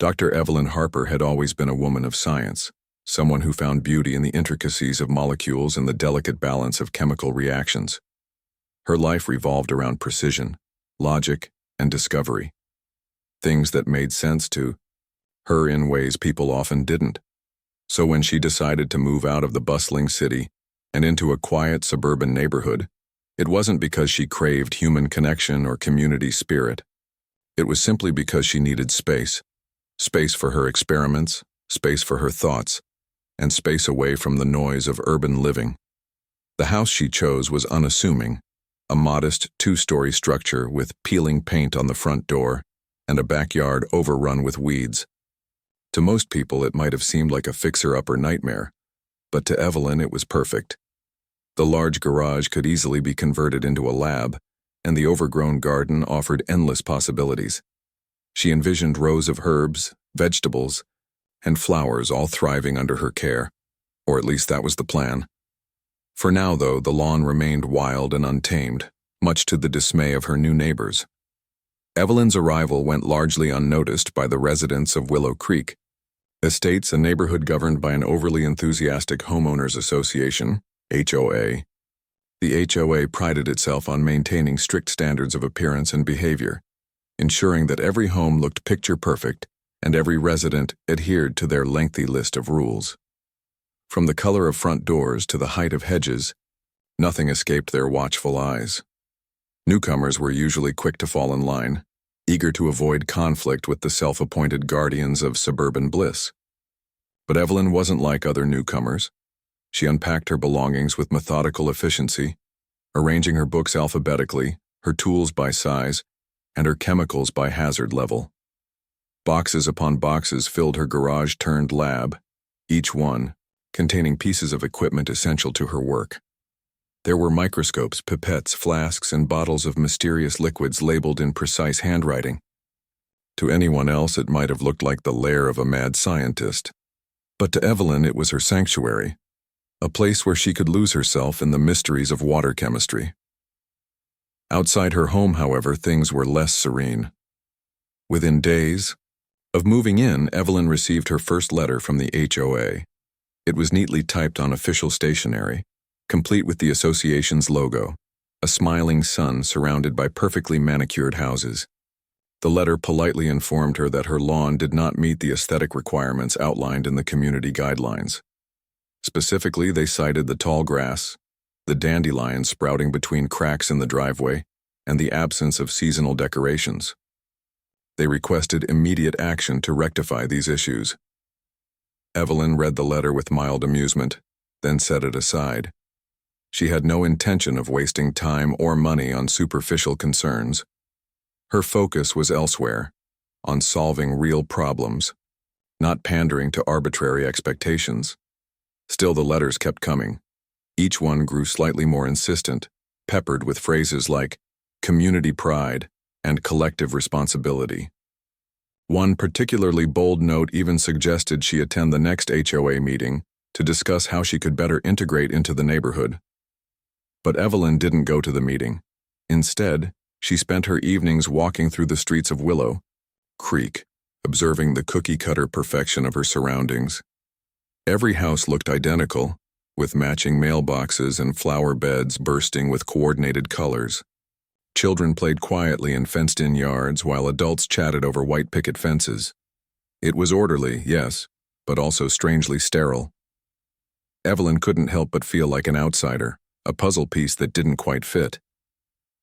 Dr. Evelyn Harper had always been a woman of science, someone who found beauty in the intricacies of molecules and the delicate balance of chemical reactions. Her life revolved around precision, logic, and discovery. Things that made sense to her in ways people often didn't. So when she decided to move out of the bustling city and into a quiet suburban neighborhood, it wasn't because she craved human connection or community spirit. It was simply because she needed space. Space for her experiments, space for her thoughts, and space away from the noise of urban living. The house she chose was unassuming, a modest two-story structure with peeling paint on the front door and a backyard overrun with weeds. To most people, it might have seemed like a fixer-upper nightmare, but to Evelyn it was perfect. The large garage could easily be converted into a lab, and the overgrown garden offered endless possibilities. She envisioned rows of herbs, vegetables, and flowers all thriving under her care, or at least that was the plan. For now, though, the lawn remained wild and untamed, much to the dismay of her new neighbors. Evelyn's arrival went largely unnoticed by the residents of Willow Creek, Estates, a neighborhood governed by an overly enthusiastic homeowners association, HOA. The HOA prided itself on maintaining strict standards of appearance and behavior, ensuring that every home looked picture-perfect and every resident adhered to their lengthy list of rules. From the color of front doors to the height of hedges, nothing escaped their watchful eyes. Newcomers were usually quick to fall in line, eager to avoid conflict with the self-appointed guardians of suburban bliss. But Evelyn wasn't like other newcomers. She unpacked her belongings with methodical efficiency, arranging her books alphabetically, her tools by size, and her chemicals by hazard level. Boxes upon boxes filled her garage-turned-lab, each one containing pieces of equipment essential to her work. There were microscopes, pipettes, flasks, and bottles of mysterious liquids labeled in precise handwriting. To anyone else, it might have looked like the lair of a mad scientist. But to Evelyn, it was her sanctuary, a place where she could lose herself in the mysteries of water chemistry. Outside her home, however, things were less serene. Within days of moving in, Evelyn received her first letter from the HOA. It was neatly typed on official stationery, complete with the association's logo, a smiling sun surrounded by perfectly manicured houses. The letter politely informed her that her lawn did not meet the aesthetic requirements outlined in the community guidelines. Specifically, they cited the tall grass, the dandelions sprouting between cracks in the driveway, and the absence of seasonal decorations. They requested immediate action to rectify these issues. Evelyn read the letter with mild amusement, then set it aside. She had no intention of wasting time or money on superficial concerns. Her focus was elsewhere, on solving real problems, not pandering to arbitrary expectations. Still, the letters kept coming. Each one grew slightly more insistent, peppered with phrases like community pride and collective responsibility. One particularly bold note even suggested she attend the next HOA meeting to discuss how she could better integrate into the neighborhood. But Evelyn didn't go to the meeting. Instead, she spent her evenings walking through the streets of Willow Creek, observing the cookie-cutter perfection of her surroundings. Every house looked identical, with matching mailboxes and flower beds bursting with coordinated colors. Children played quietly in fenced-in yards while adults chatted over white picket fences. It was orderly, yes, but also strangely sterile. Evelyn couldn't help but feel like an outsider, a puzzle piece that didn't quite fit.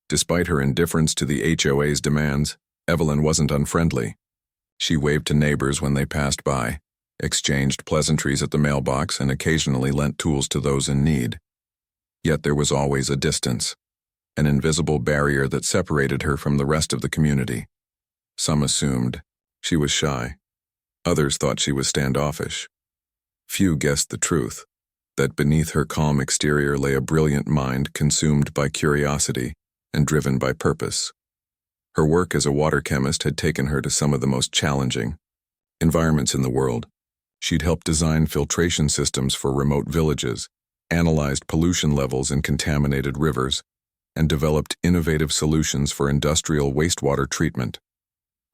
Despite her indifference to the HOA's demands, Evelyn wasn't unfriendly. She waved to neighbors when they passed by, exchanged pleasantries at the mailbox, and occasionally lent tools to those in need. Yet there was always a distance, an invisible barrier that separated her from the rest of the community. Some assumed she was shy. Others thought she was standoffish. Few guessed the truth, that beneath her calm exterior lay a brilliant mind consumed by curiosity and driven by purpose. Her work as a water chemist had taken her to some of the most challenging environments in the world. She'd helped design filtration systems for remote villages, analyzed pollution levels in contaminated rivers, and developed innovative solutions for industrial wastewater treatment.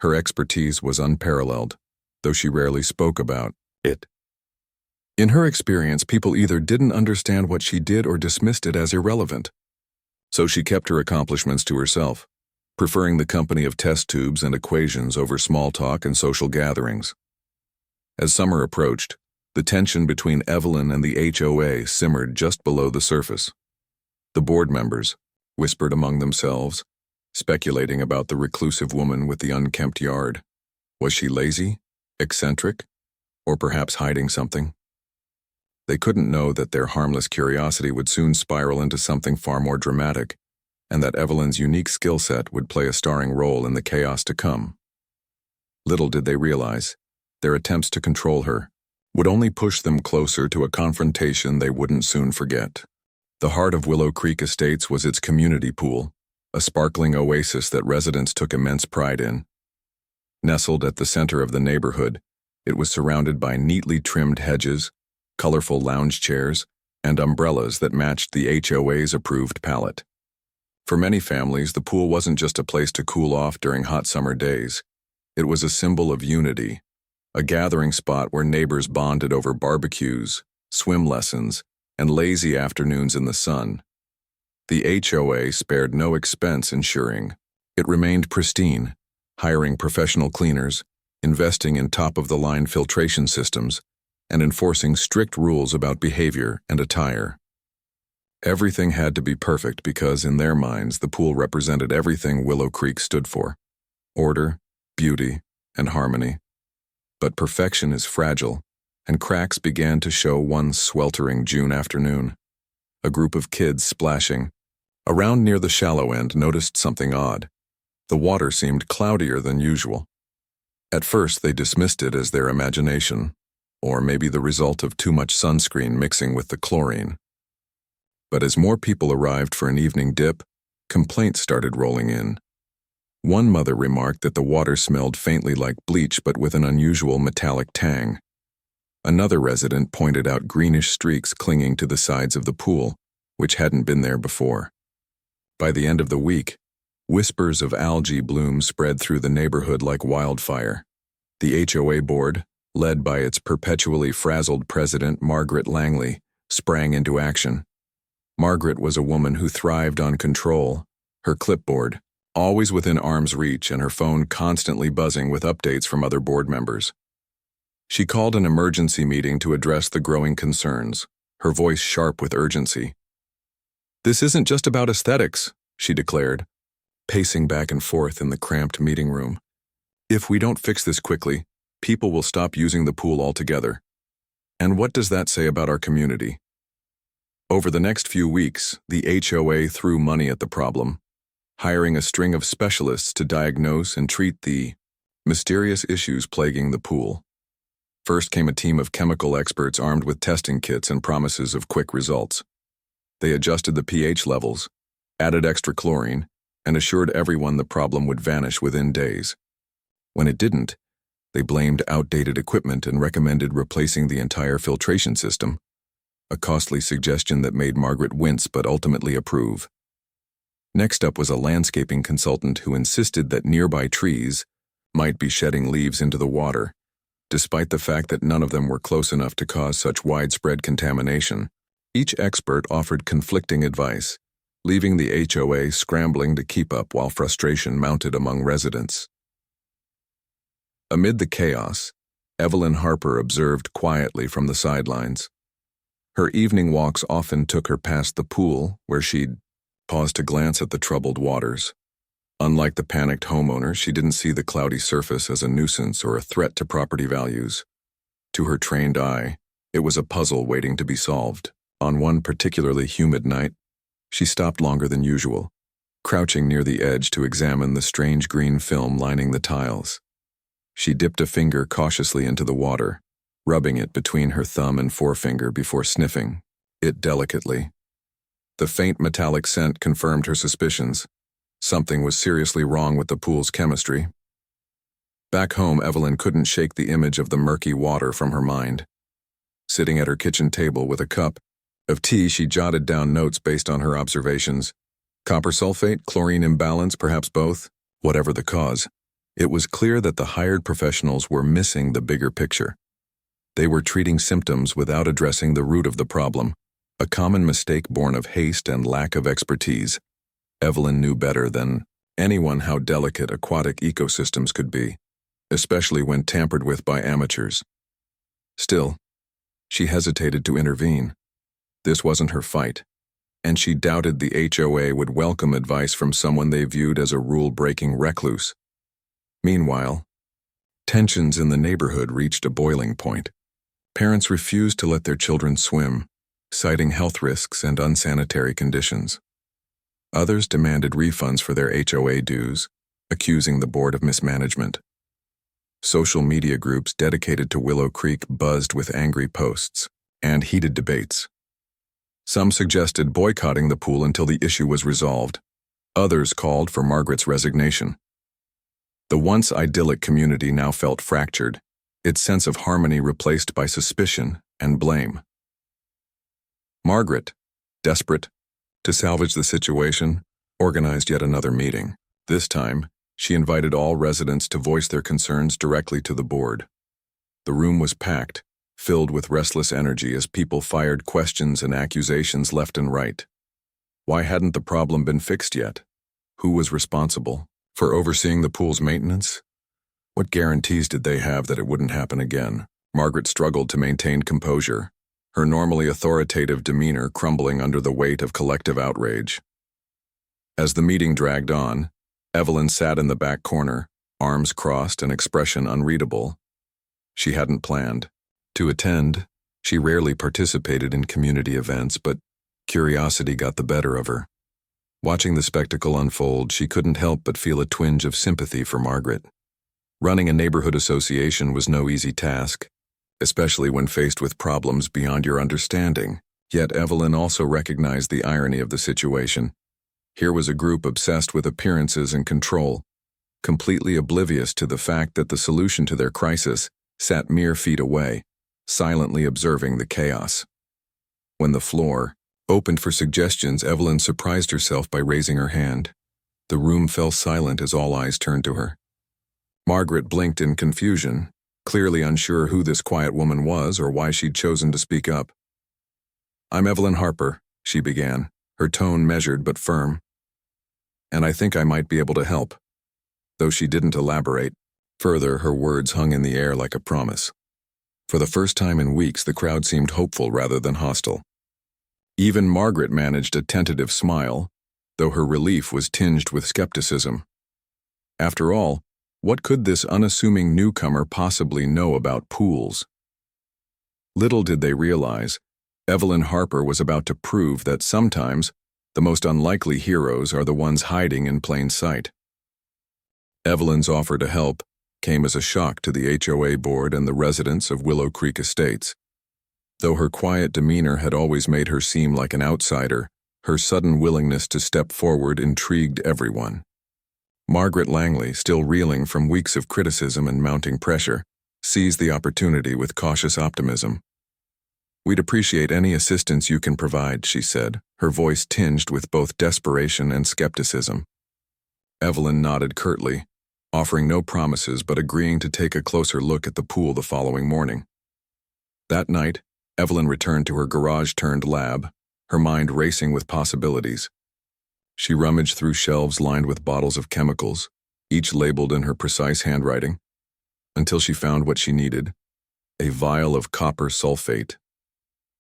Her expertise was unparalleled, though she rarely spoke about it. In her experience, people either didn't understand what she did or dismissed it as irrelevant. So she kept her accomplishments to herself, preferring the company of test tubes and equations over small talk and social gatherings. As summer approached, the tension between Evelyn and the HOA simmered just below the surface. The board members whispered among themselves, speculating about the reclusive woman with the unkempt yard. Was she lazy, eccentric, or perhaps hiding something? They couldn't know that their harmless curiosity would soon spiral into something far more dramatic, and that Evelyn's unique skill set would play a starring role in the chaos to come. Little did they realize, their attempts to control her would only push them closer to a confrontation they wouldn't soon forget. The heart of Willow Creek Estates was its community pool, a sparkling oasis that residents took immense pride in. Nestled at the center of the neighborhood, it was surrounded by neatly trimmed hedges, colorful lounge chairs, and umbrellas that matched the HOA's approved palette. For many families, the pool wasn't just a place to cool off during hot summer days. It was a symbol of unity, a gathering spot where neighbors bonded over barbecues, swim lessons, and lazy afternoons in the sun. The HOA spared no expense ensuring it remained pristine, hiring professional cleaners, investing in top-of-the-line filtration systems, and enforcing strict rules about behavior and attire. Everything had to be perfect because, in their minds, the pool represented everything Willow Creek stood for: order, beauty, and harmony. But perfection is fragile, and cracks began to show one sweltering June afternoon. A group of kids splashing around near the shallow end noticed something odd. The water seemed cloudier than usual. At first, they dismissed it as their imagination, or maybe the result of too much sunscreen mixing with the chlorine. But as more people arrived for an evening dip, complaints started rolling in. One mother remarked that the water smelled faintly like bleach but with an unusual metallic tang. Another resident pointed out greenish streaks clinging to the sides of the pool, which hadn't been there before. By the end of the week, whispers of algae bloom spread through the neighborhood like wildfire. The HOA board, led by its perpetually frazzled president Margaret Langley, sprang into action. Margaret was a woman who thrived on control, her clipboard always within arm's reach and her phone constantly buzzing with updates from other board members. She called an emergency meeting to address the growing concerns, her voice sharp with urgency. "This isn't just about aesthetics," she declared, pacing back and forth in the cramped meeting room. "If we don't fix this quickly, people will stop using the pool altogether. And what does that say about our community?" Over the next few weeks, the HOA threw money at the problem, hiring a string of specialists to diagnose and treat the mysterious issues plaguing the pool. First came a team of chemical experts armed with testing kits and promises of quick results. They adjusted the pH levels, added extra chlorine, and assured everyone the problem would vanish within days. When it didn't, they blamed outdated equipment and recommended replacing the entire filtration system, a costly suggestion that made Margaret wince but ultimately approve. Next up was a landscaping consultant who insisted that nearby trees might be shedding leaves into the water, despite the fact that none of them were close enough to cause such widespread contamination. Each expert offered conflicting advice, leaving the HOA scrambling to keep up while frustration mounted among residents. Amid the chaos, Evelyn Harper observed quietly from the sidelines. Her evening walks often took her past the pool, where she'd pause to glance at the troubled waters. Unlike the panicked homeowner, she didn't see the cloudy surface as a nuisance or a threat to property values. To her trained eye, it was a puzzle waiting to be solved. On one particularly humid night, she stopped longer than usual, crouching near the edge to examine the strange green film lining the tiles. She dipped a finger cautiously into the water, rubbing it between her thumb and forefinger before sniffing it delicately. The faint metallic scent confirmed her suspicions. Something was seriously wrong with the pool's chemistry. Back home, Evelyn couldn't shake the image of the murky water from her mind. Sitting at her kitchen table with a cup of tea, she jotted down notes based on her observations. Copper sulfate, chlorine imbalance, perhaps both. Whatever the cause, It was clear that the hired professionals were missing the bigger picture. They were treating symptoms without addressing the root of the problem, a common mistake born of haste and lack of expertise. Evelyn knew better than anyone how delicate aquatic ecosystems could be, especially when tampered with by amateurs. Still, she hesitated to intervene. This wasn't her fight, and she doubted the HOA would welcome advice from someone they viewed as a rule-breaking recluse. Meanwhile, tensions in the neighborhood reached a boiling point. Parents refused to let their children swim, citing health risks and unsanitary conditions. Others demanded refunds for their HOA dues, accusing the board of mismanagement. Social media groups dedicated to Willow Creek buzzed with angry posts and heated debates. Some suggested boycotting the pool until the issue was resolved. Others called for Margaret's resignation. The once idyllic community now felt fractured, its sense of harmony replaced by suspicion and blame. Margaret, desperate to salvage the situation, organized yet another meeting. This time, she invited all residents to voice their concerns directly to the board. The room was packed, filled with restless energy as people fired questions and accusations left and right. Why hadn't the problem been fixed yet? Who was responsible for overseeing the pool's maintenance? What guarantees did they have that it wouldn't happen again? Margaret struggled to maintain composure, her normally authoritative demeanor crumbling under the weight of collective outrage. As the meeting dragged on, Evelyn sat in the back corner, arms crossed and expression unreadable. She hadn't planned to attend. She rarely participated in community events, but curiosity got the better of her. Watching the spectacle unfold, she couldn't help but feel a twinge of sympathy for Margaret. Running a neighborhood association was no easy task, especially when faced with problems beyond your understanding. Yet Evelyn also recognized the irony of the situation. Here was a group obsessed with appearances and control, completely oblivious to the fact that the solution to their crisis sat mere feet away, silently observing the chaos. When the floor opened for suggestions, Evelyn surprised herself by raising her hand. The room fell silent as all eyes turned to her. Margaret blinked in confusion, clearly unsure who this quiet woman was or why she'd chosen to speak up. "I'm Evelyn Harper," she began, her tone measured but firm. "And I think I might be able to help." Though she didn't elaborate further, her words hung in the air like a promise. For the first time in weeks, the crowd seemed hopeful rather than hostile. Even Margaret managed a tentative smile, though her relief was tinged with skepticism. After all, what could this unassuming newcomer possibly know about pools? Little did they realize, Evelyn Harper was about to prove that sometimes the most unlikely heroes are the ones hiding in plain sight. Evelyn's offer to help came as a shock to the HOA board and the residents of Willow Creek Estates. Though her quiet demeanor had always made her seem like an outsider, her sudden willingness to step forward intrigued everyone. Margaret Langley, still reeling from weeks of criticism and mounting pressure, seized the opportunity with cautious optimism. "We'd appreciate any assistance you can provide," she said, her voice tinged with both desperation and skepticism. Evelyn nodded curtly, offering no promises but agreeing to take a closer look at the pool the following morning. That night, Evelyn returned to her garage-turned-lab, her mind racing with possibilities. She rummaged through shelves lined with bottles of chemicals, each labeled in her precise handwriting, until she found what she needed: a vial of copper sulfate.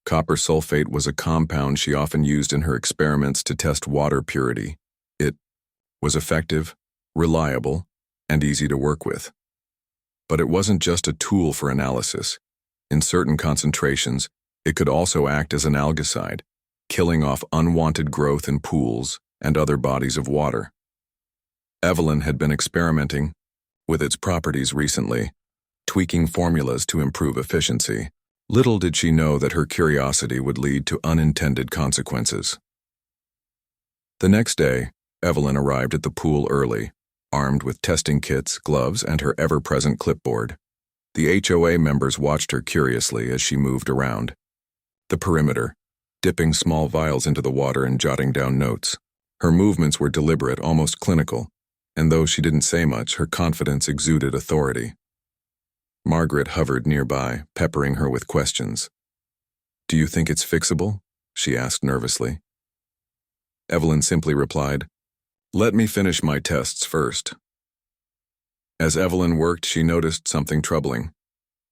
Copper sulfate was a compound she often used in her experiments to test water purity. It was effective, reliable, and easy to work with. But it wasn't just a tool for analysis. In certain concentrations, it could also act as an algicide, killing off unwanted growth in pools and other bodies of water. Evelyn had been experimenting with its properties recently, tweaking formulas to improve efficiency. Little did she know that her curiosity would lead to unintended consequences. The next day, Evelyn arrived at the pool early, armed with testing kits, gloves, and her ever-present clipboard. The HOA members watched her curiously as she moved around the perimeter, dipping small vials into the water and jotting down notes. Her movements were deliberate, almost clinical, and though she didn't say much, her confidence exuded authority. Margaret hovered nearby, peppering her with questions. "Do you think it's fixable?" she asked nervously. Evelyn simply replied, "Let me finish my tests first." As Evelyn worked, she noticed something troubling.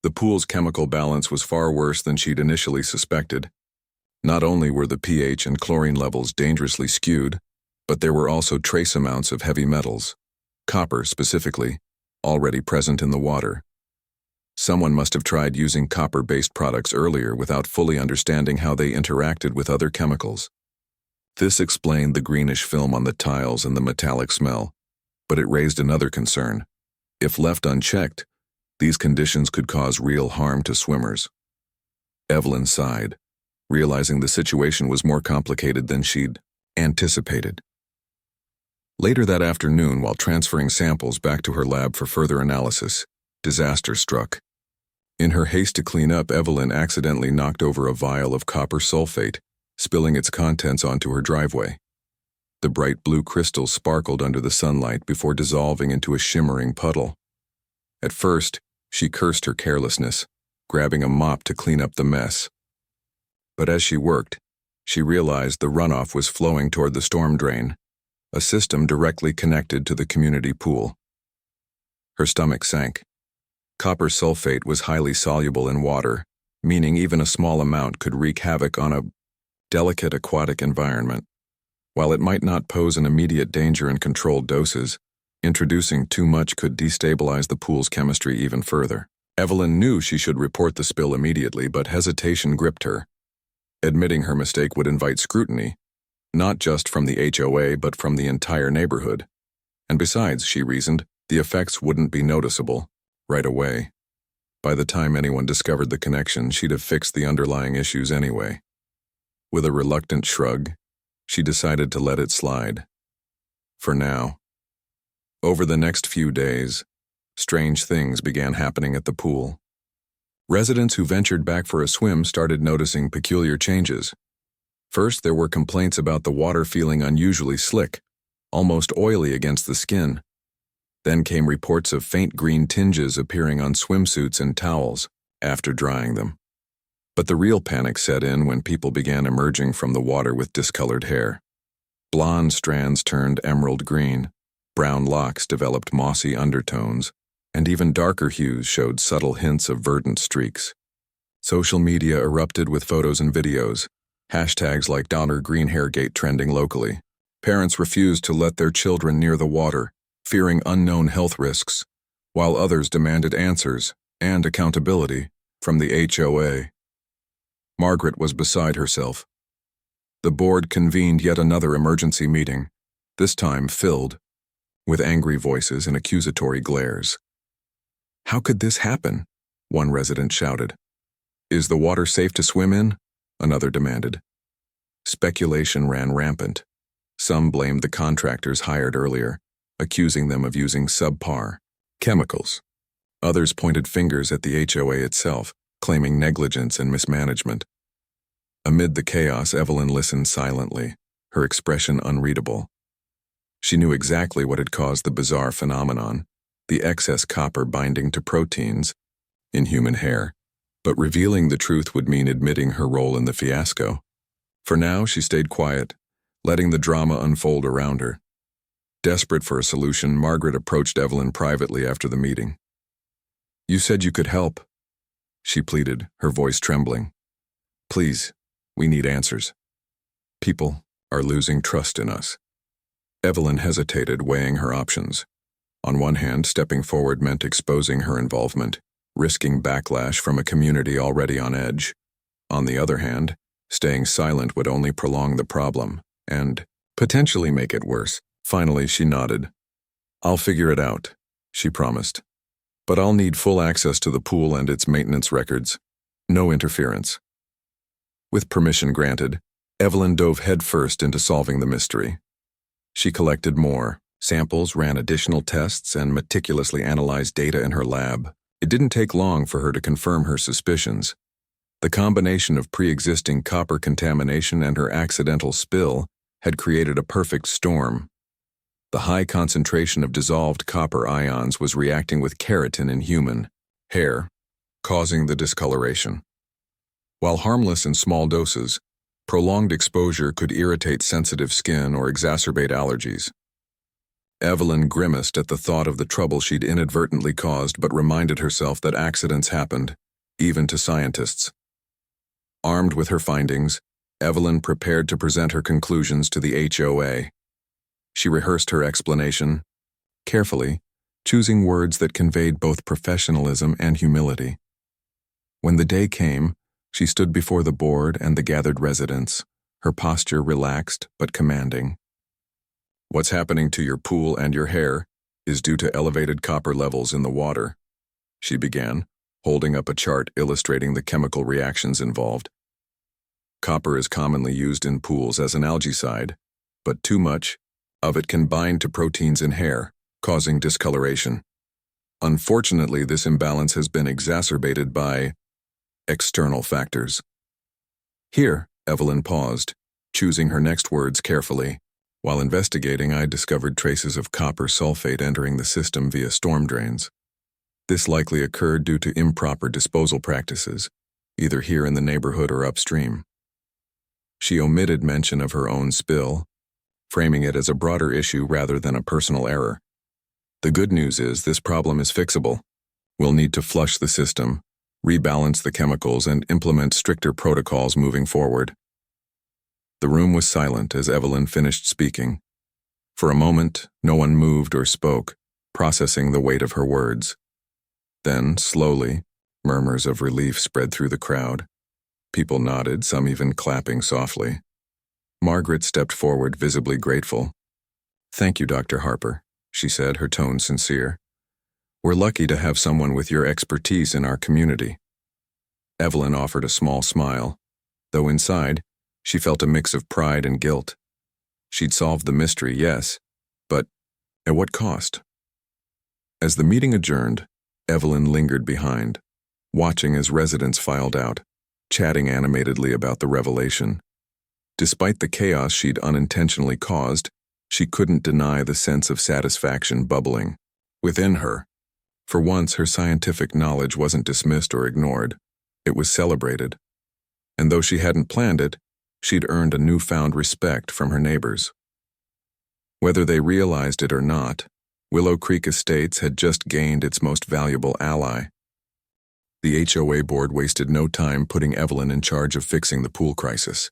The pool's chemical balance was far worse than she'd initially suspected. Not only were the pH and chlorine levels dangerously skewed, but there were also trace amounts of heavy metals, copper specifically, already present in the water. Someone must have tried using copper-based products earlier without fully understanding how they interacted with other chemicals. This explained the greenish film on the tiles and the metallic smell, but it raised another concern. If left unchecked, these conditions could cause real harm to swimmers. Evelyn sighed, realizing the situation was more complicated than she'd anticipated. Later that afternoon, while transferring samples back to her lab for further analysis, disaster struck. In her haste to clean up, Evelyn accidentally knocked over a vial of copper sulfate, spilling its contents onto her driveway. The bright blue crystal sparkled under the sunlight before dissolving into a shimmering puddle. At first, she cursed her carelessness, grabbing a mop to clean up the mess. But as she worked, she realized the runoff was flowing toward the storm drain, a system directly connected to the community pool. Her stomach sank. Copper sulfate was highly soluble in water, meaning even a small amount could wreak havoc on a delicate aquatic environment. While it might not pose an immediate danger in controlled doses, introducing too much could destabilize the pool's chemistry even further. Evelyn knew she should report the spill immediately, but hesitation gripped her. Admitting her mistake would invite scrutiny, not just from the HOA but from the entire neighborhood. And besides, she reasoned, the effects wouldn't be noticeable right away. By the time anyone discovered the connection, she'd have fixed the underlying issues anyway. With a reluctant shrug, she decided to let it slide. For now. Over the next few days, strange things began happening at the pool. Residents who ventured back for a swim started noticing peculiar changes. First, there were complaints about the water feeling unusually slick, almost oily against the skin. Then came reports of faint green tinges appearing on swimsuits and towels after drying them. But the real panic set in when people began emerging from the water with discolored hair. Blonde strands turned emerald green, brown locks developed mossy undertones, and even darker hues showed subtle hints of verdant streaks. Social media erupted with photos and videos, hashtags like #GreenHairGate trending locally. Parents refused to let their children near the water, fearing unknown health risks, while others demanded answers and accountability from the HOA. Margaret was beside herself. The board convened yet another emergency meeting, this time filled with angry voices and accusatory glares. "How could this happen?" one resident shouted. "Is the water safe to swim in?" another demanded. Speculation ran rampant. Some blamed the contractors hired earlier, accusing them of using subpar chemicals. Others pointed fingers at the HOA itself, claiming negligence and mismanagement. Amid the chaos, Evelyn listened silently, her expression unreadable. She knew exactly what had caused the bizarre phenomenon, the excess copper binding to proteins in human hair, but revealing the truth would mean admitting her role in the fiasco. For now, she stayed quiet, letting the drama unfold around her. Desperate for a solution, Margaret approached Evelyn privately after the meeting. "You said you could help," she pleaded, her voice trembling. "Please, we need answers. People are losing trust in us." Evelyn hesitated, weighing her options. On one hand, stepping forward meant exposing her involvement, risking backlash from a community already on edge. On the other hand, staying silent would only prolong the problem and potentially make it worse. Finally, she nodded. "I'll figure it out," she promised. "But I'll need full access to the pool and its maintenance records. No interference." With permission granted, Evelyn dove headfirst into solving the mystery. She collected more samples, ran additional tests, and meticulously analyzed data in her lab. It didn't take long for her to confirm her suspicions. The combination of pre-existing copper contamination and her accidental spill had created a perfect storm. The high concentration of dissolved copper ions was reacting with keratin in human hair, causing the discoloration. While harmless in small doses, prolonged exposure could irritate sensitive skin or exacerbate allergies. Evelyn grimaced at the thought of the trouble she'd inadvertently caused, but reminded herself that accidents happened, even to scientists. Armed with her findings, Evelyn prepared to present her conclusions to the HOA. She rehearsed her explanation, carefully, choosing words that conveyed both professionalism and humility. When the day came, she stood before the board and the gathered residents, her posture relaxed but commanding. "What's happening to your pool and your hair is due to elevated copper levels in the water," she began, holding up a chart illustrating the chemical reactions involved. Copper is commonly used in pools as an algicide, but too much of it can bind to proteins in hair, causing discoloration. Unfortunately, this imbalance has been exacerbated by external factors. Here, Evelyn paused, choosing her next words carefully. "While investigating, I discovered traces of copper sulfate entering the system via storm drains. This likely occurred due to improper disposal practices, either here in the neighborhood or upstream." She omitted mention of her own spill, framing it as a broader issue rather than a personal error. "The good news is this problem is fixable. We'll need to flush the system, rebalance the chemicals, and implement stricter protocols moving forward." The room was silent as Evelyn finished speaking. For a moment, no one moved or spoke, processing the weight of her words. Then, slowly, murmurs of relief spread through the crowd. People nodded, some even clapping softly. Margaret stepped forward, visibly grateful. "Thank you, Dr. Harper," she said, her tone sincere. "We're lucky to have someone with your expertise in our community." Evelyn offered a small smile, though inside, she felt a mix of pride and guilt. She'd solved the mystery, yes, but at what cost? As the meeting adjourned, Evelyn lingered behind, watching as residents filed out, chatting animatedly about the revelation. Despite the chaos she'd unintentionally caused, she couldn't deny the sense of satisfaction bubbling within her. For once, her scientific knowledge wasn't dismissed or ignored. It was celebrated. And though she hadn't planned it, she'd earned a newfound respect from her neighbors. Whether they realized it or not, Willow Creek Estates had just gained its most valuable ally. The HOA board wasted no time putting Evelyn in charge of fixing the pool crisis.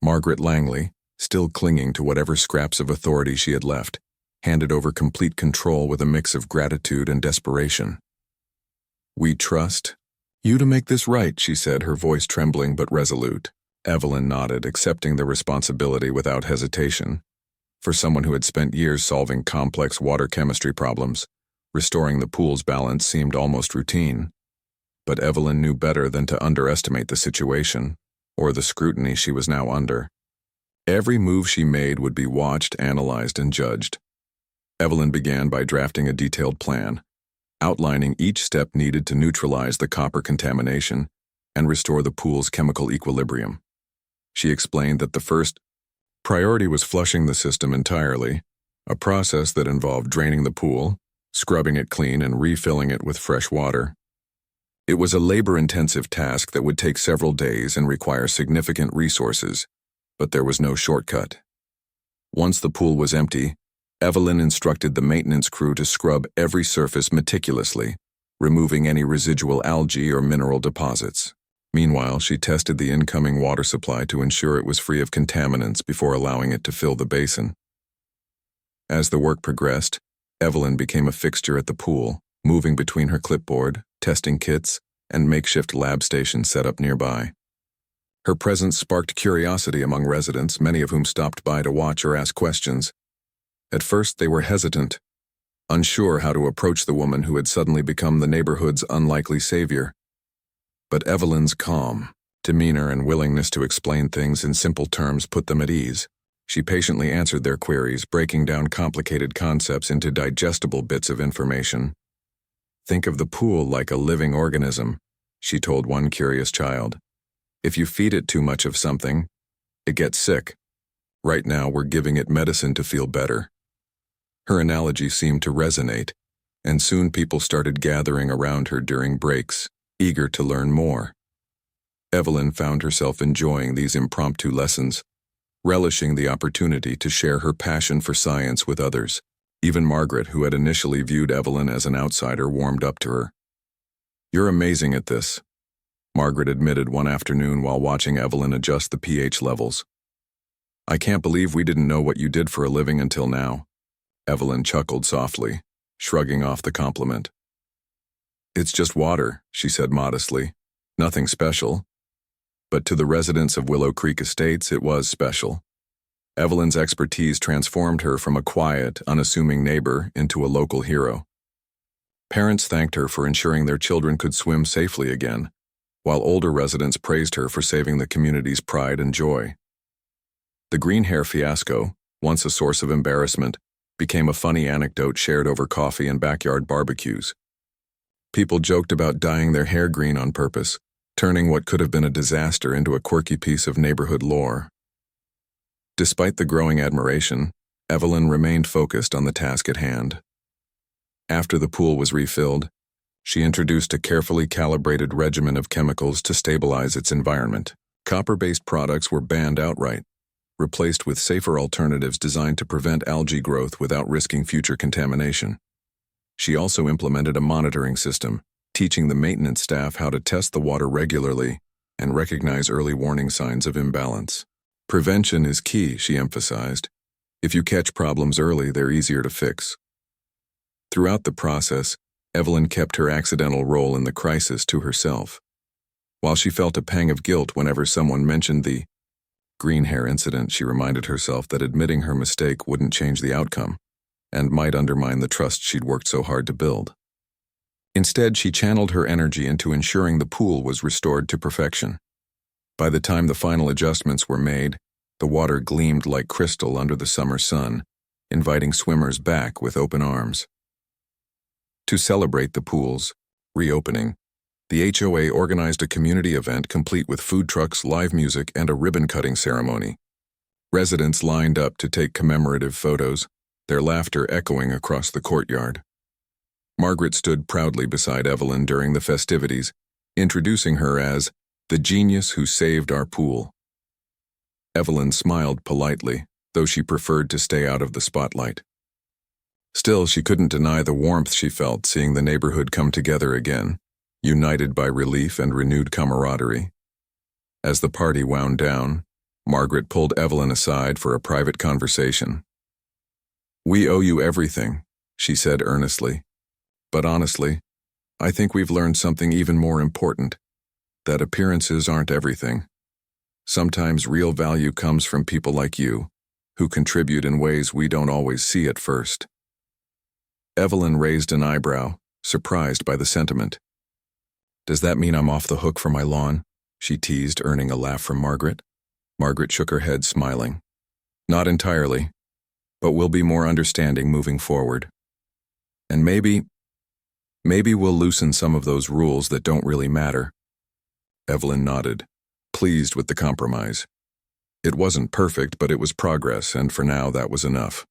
Margaret Langley, still clinging to whatever scraps of authority she had left, handed over complete control with a mix of gratitude and desperation. "We trust you to make this right," she said, her voice trembling but resolute. Evelyn nodded, accepting the responsibility without hesitation. For someone who had spent years solving complex water chemistry problems, restoring the pool's balance seemed almost routine. But Evelyn knew better than to underestimate the situation, or the scrutiny she was now under. Every move she made would be watched, analyzed, and judged. Evelyn began by drafting a detailed plan, outlining each step needed to neutralize the copper contamination and restore the pool's chemical equilibrium. She explained that the first priority was flushing the system entirely, a process that involved draining the pool, scrubbing it clean, and refilling it with fresh water. It was a labor-intensive task that would take several days and require significant resources, but there was no shortcut. Once the pool was empty, Evelyn instructed the maintenance crew to scrub every surface meticulously, removing any residual algae or mineral deposits. Meanwhile, she tested the incoming water supply to ensure it was free of contaminants before allowing it to fill the basin. As the work progressed, Evelyn became a fixture at the pool, moving between her clipboard, testing kits, and makeshift lab stations set up nearby. Her presence sparked curiosity among residents, many of whom stopped by to watch or ask questions. At first, they were hesitant, unsure how to approach the woman who had suddenly become the neighborhood's unlikely savior. But Evelyn's calm demeanor and willingness to explain things in simple terms put them at ease. She patiently answered their queries, breaking down complicated concepts into digestible bits of information. "Think of the pool like a living organism," she told one curious child. "If you feed it too much of something, it gets sick. Right now, we're giving it medicine to feel better." Her analogy seemed to resonate, and soon people started gathering around her during breaks, eager to learn more. Evelyn found herself enjoying these impromptu lessons, relishing the opportunity to share her passion for science with others. Even Margaret, who had initially viewed Evelyn as an outsider, warmed up to her. "You're amazing at this," Margaret admitted one afternoon while watching Evelyn adjust the pH levels. "I can't believe we didn't know what you did for a living until now." Evelyn chuckled softly, shrugging off the compliment. "It's just water," she said modestly. "Nothing special." But to the residents of Willow Creek Estates, it was special. Evelyn's expertise transformed her from a quiet, unassuming neighbor into a local hero. Parents thanked her for ensuring their children could swim safely again, while older residents praised her for saving the community's pride and joy. The green hair fiasco, once a source of embarrassment, became a funny anecdote shared over coffee and backyard barbecues. People joked about dyeing their hair green on purpose, turning what could have been a disaster into a quirky piece of neighborhood lore. Despite the growing admiration, Evelyn remained focused on the task at hand. After the pool was refilled, she introduced a carefully calibrated regimen of chemicals to stabilize its environment. Copper-based products were banned outright, replaced with safer alternatives designed to prevent algae growth without risking future contamination. She also implemented a monitoring system, teaching the maintenance staff how to test the water regularly and recognize early warning signs of imbalance. "Prevention is key," she emphasized. "If you catch problems early, they're easier to fix." Throughout the process, Evelyn kept her accidental role in the crisis to herself. While she felt a pang of guilt whenever someone mentioned the green hair incident, she reminded herself that admitting her mistake wouldn't change the outcome and might undermine the trust she'd worked so hard to build. Instead, she channeled her energy into ensuring the pool was restored to perfection. By the time the final adjustments were made, the water gleamed like crystal under the summer sun, inviting swimmers back with open arms. To celebrate the pool's reopening, the HOA organized a community event complete with food trucks, live music, and a ribbon-cutting ceremony. Residents lined up to take commemorative photos, their laughter echoing across the courtyard. Margaret stood proudly beside Evelyn during the festivities, introducing her as the genius who saved our pool. Evelyn smiled politely, though she preferred to stay out of the spotlight. Still, she couldn't deny the warmth she felt seeing the neighborhood come together again, united by relief and renewed camaraderie. As the party wound down, Margaret pulled Evelyn aside for a private conversation. "We owe you everything," she said earnestly. "But honestly, I think we've learned something even more important, that appearances aren't everything. Sometimes real value comes from people like you, who contribute in ways we don't always see at first." Evelyn raised an eyebrow, surprised by the sentiment. "Does that mean I'm off the hook for my lawn?" she teased, earning a laugh from Margaret. Margaret shook her head, smiling. "Not entirely, but we'll be more understanding moving forward. And maybe we'll loosen some of those rules that don't really matter." Evelyn nodded, pleased with the compromise. It wasn't perfect, but it was progress, and for now that was enough.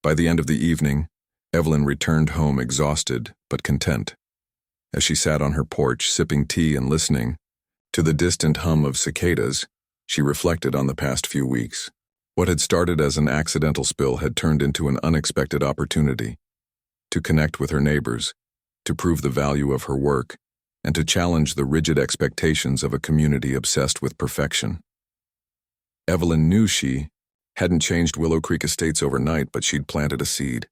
By the end of the evening, Evelyn returned home exhausted but content. As she sat on her porch sipping tea and listening to the distant hum of cicadas, she reflected on the past few weeks. What had started as an accidental spill had turned into an unexpected opportunity to connect with her neighbors, to prove the value of her work, and to challenge the rigid expectations of a community obsessed with perfection. Evelyn knew she hadn't changed Willow Creek Estates overnight, but she'd planted a seed.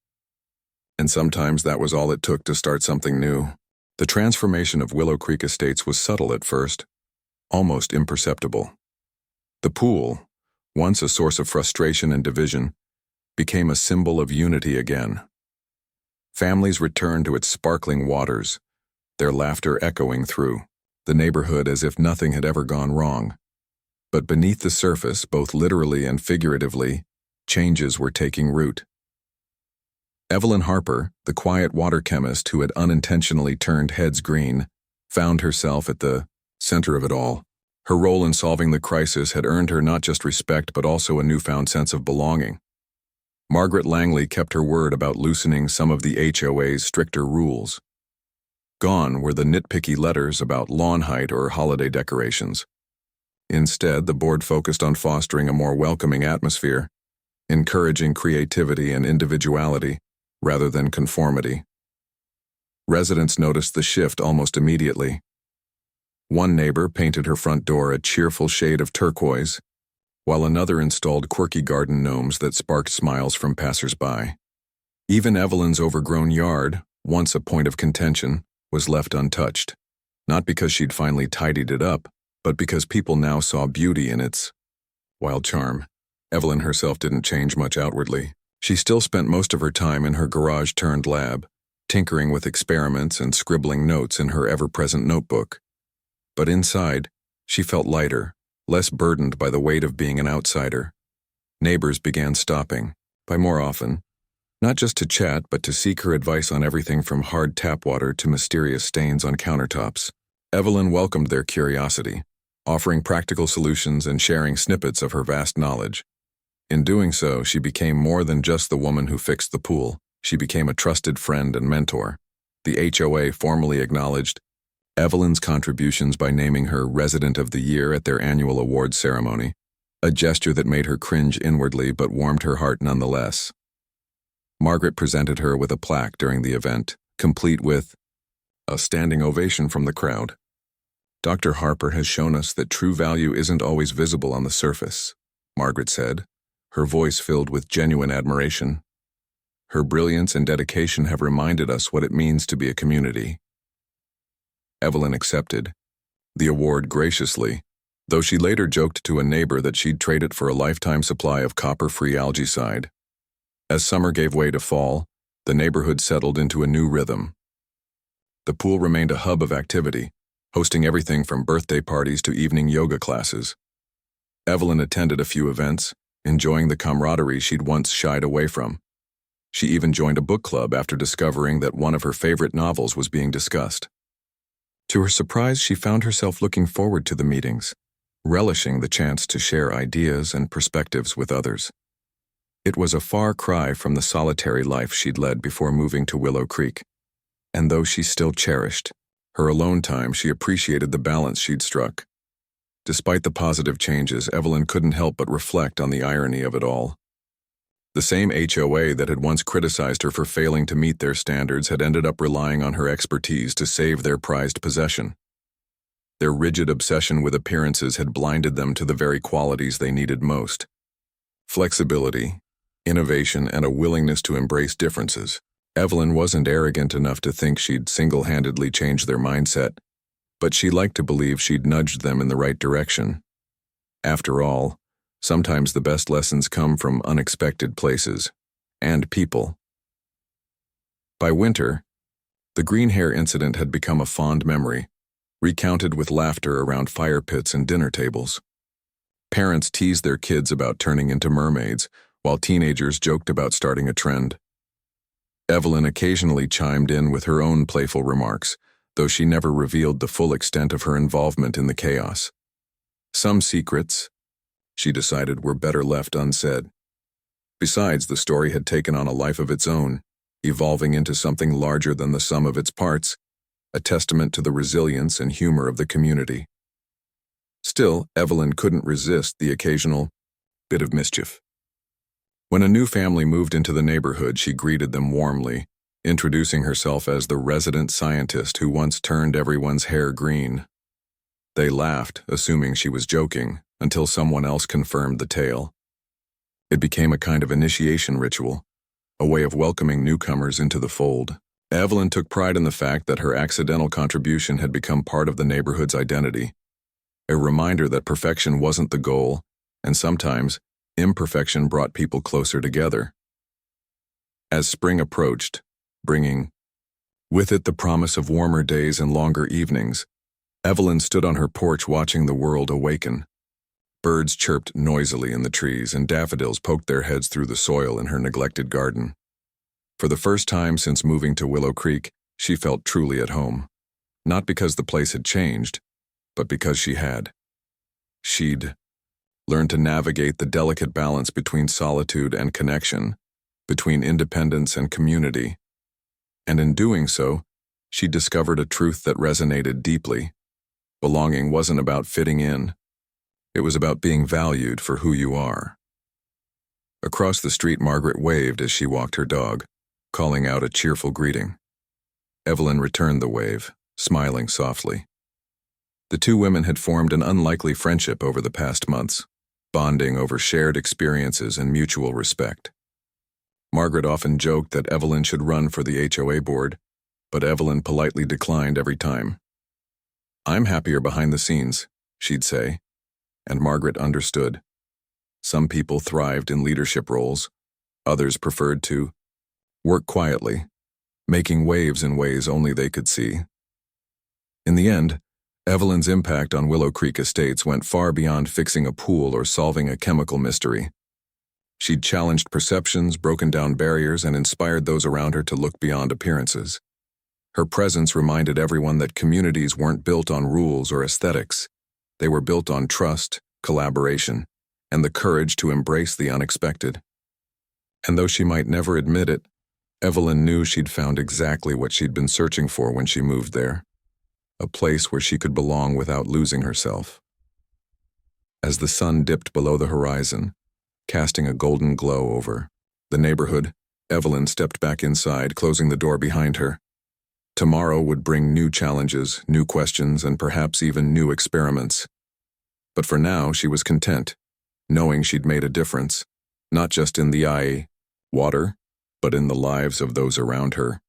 And sometimes that was all it took to start something new. The transformation of Willow Creek Estates was subtle at first, almost imperceptible. The pool, once a source of frustration and division, became a symbol of unity again. Families returned to its sparkling waters, their laughter echoing through the neighborhood as if nothing had ever gone wrong. But beneath the surface, both literally and figuratively, changes were taking root. Evelyn Harper, the quiet water chemist who had unintentionally turned heads green, found herself at the center of it all. Her role in solving the crisis had earned her not just respect but also a newfound sense of belonging. Margaret Langley kept her word about loosening some of the HOA's stricter rules. Gone were the nitpicky letters about lawn height or holiday decorations. Instead, the board focused on fostering a more welcoming atmosphere, encouraging creativity and individuality rather than conformity. Residents noticed the shift almost immediately. One neighbor painted her front door a cheerful shade of turquoise, while another installed quirky garden gnomes that sparked smiles from passers-by. Even Evelyn's overgrown yard, once a point of contention, was left untouched, not because she'd finally tidied it up, but because people now saw beauty in its wild charm. Evelyn herself didn't change much outwardly. She still spent most of her time in her garage-turned-lab, tinkering with experiments and scribbling notes in her ever-present notebook. But inside, she felt lighter, less burdened by the weight of being an outsider. Neighbors began stopping, by more often, not just to chat but to seek her advice on everything from hard tap water to mysterious stains on countertops. Evelyn welcomed their curiosity, offering practical solutions and sharing snippets of her vast knowledge. In doing so, she became more than just the woman who fixed the pool. She became a trusted friend and mentor. The HOA formally acknowledged Evelyn's contributions by naming her Resident of the Year at their annual awards ceremony, a gesture that made her cringe inwardly but warmed her heart nonetheless. Margaret presented her with a plaque during the event, complete with a standing ovation from the crowd. Dr. Harper has shown us that true value isn't always visible on the surface, Margaret said, her voice filled with genuine admiration. Her brilliance and dedication have reminded us what it means to be a community. Evelyn accepted the award graciously, though she later joked to a neighbor that she'd trade it for a lifetime supply of copper-free algaecide. As summer gave way to fall, the neighborhood settled into a new rhythm. The pool remained a hub of activity, hosting everything from birthday parties to evening yoga classes. Evelyn attended a few events, enjoying the camaraderie she'd once shied away from. She even joined a book club after discovering that one of her favorite novels was being discussed. To her surprise, she found herself looking forward to the meetings, relishing the chance to share ideas and perspectives with others. It was a far cry from the solitary life she'd led before moving to Willow Creek, and though she still cherished her alone time, she appreciated the balance she'd struck. Despite the positive changes, Evelyn couldn't help but reflect on the irony of it all. The same HOA that had once criticized her for failing to meet their standards had ended up relying on her expertise to save their prized possession. Their rigid obsession with appearances had blinded them to the very qualities they needed most: flexibility, innovation, and a willingness to embrace differences. Evelyn wasn't arrogant enough to think she'd single-handedly change their mindset, but she liked to believe she'd nudged them in the right direction. After all, sometimes the best lessons come from unexpected places and people. By winter, the green hair incident had become a fond memory, recounted with laughter around fire pits and dinner tables. Parents teased their kids about turning into mermaids, while teenagers joked about starting a trend. Evelyn occasionally chimed in with her own playful remarks, though she never revealed the full extent of her involvement in the chaos. Some secrets, she decided, were better left unsaid. Besides, the story had taken on a life of its own, evolving into something larger than the sum of its parts, a testament to the resilience and humor of the community. Still, Evelyn couldn't resist the occasional bit of mischief. When a new family moved into the neighborhood, she greeted them warmly, introducing herself as the resident scientist who once turned everyone's hair green. They laughed, assuming she was joking, until someone else confirmed the tale. It became a kind of initiation ritual, a way of welcoming newcomers into the fold. Evelyn took pride in the fact that her accidental contribution had become part of the neighborhood's identity, a reminder that perfection wasn't the goal, and sometimes imperfection brought people closer together. As spring approached, bringing with it the promise of warmer days and longer evenings, Evelyn stood on her porch watching the world awaken. Birds chirped noisily in the trees, and daffodils poked their heads through the soil in her neglected garden. For the first time since moving to Willow Creek, she felt truly at home. Not because the place had changed, but because she'd learned to navigate the delicate balance between solitude and connection, between independence and community. And in doing so, she discovered a truth that resonated deeply. Belonging wasn't about fitting in. It was about being valued for who you are. Across the street, Margaret waved as she walked her dog, calling out a cheerful greeting. Evelyn returned the wave, smiling softly. The two women had formed an unlikely friendship over the past months, bonding over shared experiences and mutual respect. Margaret often joked that Evelyn should run for the HOA board, but Evelyn politely declined every time. "I'm happier behind the scenes," she'd say, and Margaret understood. Some people thrived in leadership roles, others preferred to work quietly, making waves in ways only they could see. In the end, Evelyn's impact on Willow Creek Estates went far beyond fixing a pool or solving a chemical mystery. She'd challenged perceptions, broken down barriers, and inspired those around her to look beyond appearances. Her presence reminded everyone that communities weren't built on rules or aesthetics. They were built on trust, collaboration, and the courage to embrace the unexpected. And though she might never admit it, Evelyn knew she'd found exactly what she'd been searching for when she moved there. A place where she could belong without losing herself. As the sun dipped below the horizon, casting a golden glow over the neighborhood, Evelyn stepped back inside, closing the door behind her. Tomorrow would bring new challenges, new questions, and perhaps even new experiments. But for now, she was content, knowing she'd made a difference, not just in the water, but in the lives of those around her.